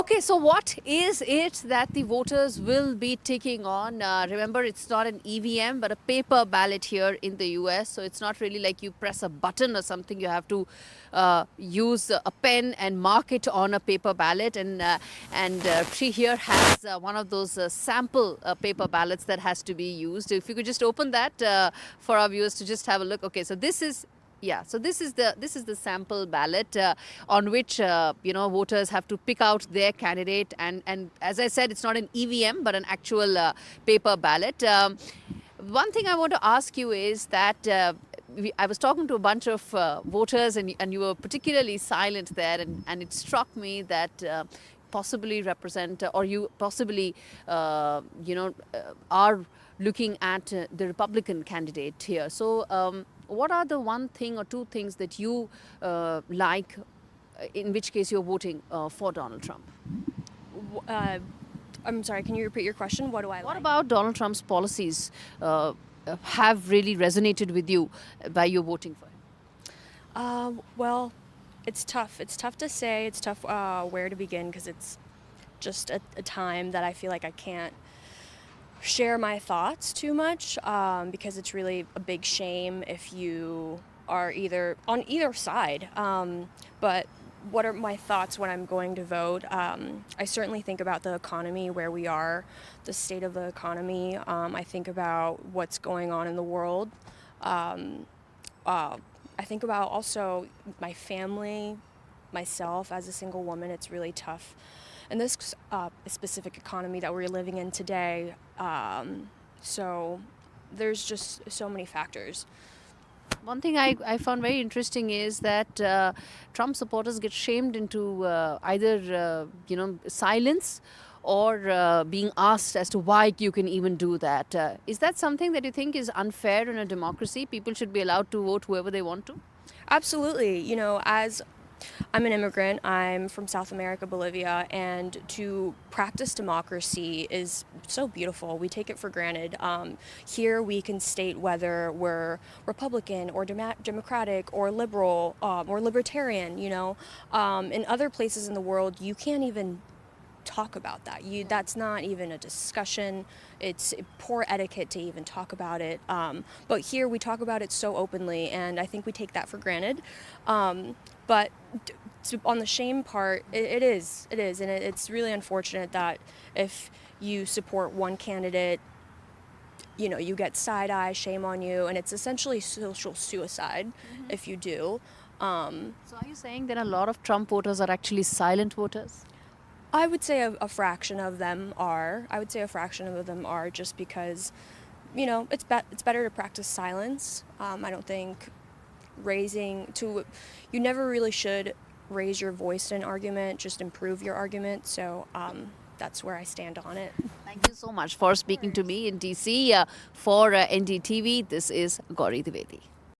Okay, so what is it that the voters will be taking on? Remember, it's not an EVM, but a paper ballot here in the US. So it's not really like you press a button or something. You have to use a pen and mark it on a paper ballot. And she here has one of those sample paper ballots that has to be used. If you could just open that for our viewers to just have a look. Okay, so this is so this is the sample ballot on which voters have to pick out their candidate, and as I said, it's not an EVM but an actual paper ballot. One thing I want to ask you is that I was talking to a bunch of voters, and you were particularly silent there, and it struck me that. Possibly represent or you possibly are looking at the Republican candidate here. So what are the one thing or two things that you like, in which case you're voting for Donald Trump? Uh, I'm sorry, can you repeat your question? What do I What like? about Donald Trump's policies have really resonated with you by you voting for him? Well, it's tough. It's tough to say. It's tough where to begin because it's just a time that I feel like I can't share my thoughts too much because it's really a big shame if you are either on either side. But what are my thoughts when I'm going to vote? I certainly think about the economy, where we are, the state of the economy. I think about what's going on in the world. Um, I think about also my family, myself as a single woman. It's really tough in this specific economy that we're living in today. So there's just so many factors. One thing I found very interesting is that Trump supporters get shamed into either silence or being asked as to why you can even do that. Is that something that you think is unfair in a democracy? People should be allowed to vote whoever they want to? Absolutely. As I'm an immigrant, I'm from South America, Bolivia, and to practice democracy is so beautiful. We take it for granted. Here we can state whether we're Republican or Democratic or liberal or libertarian. In other places in the world, you can't even talk about that. That's not even a discussion. It's poor etiquette to even talk about it. But here we talk about it so openly, and I think we take that for granted. But on the shame part, it is, and it's really unfortunate that if you support one candidate, you get side eye, shame on you, and it's essentially social suicide if you do. So are you saying that a lot of Trump voters are actually silent voters? I would say a fraction of them are. I would say a fraction of them are just because, it's better to practice silence. I don't think you never really should raise your voice in an argument, just improve your argument. So that's where I stand on it. Thank you so much for speaking to me in DC for NDTV. This is Gauri Dwivedi.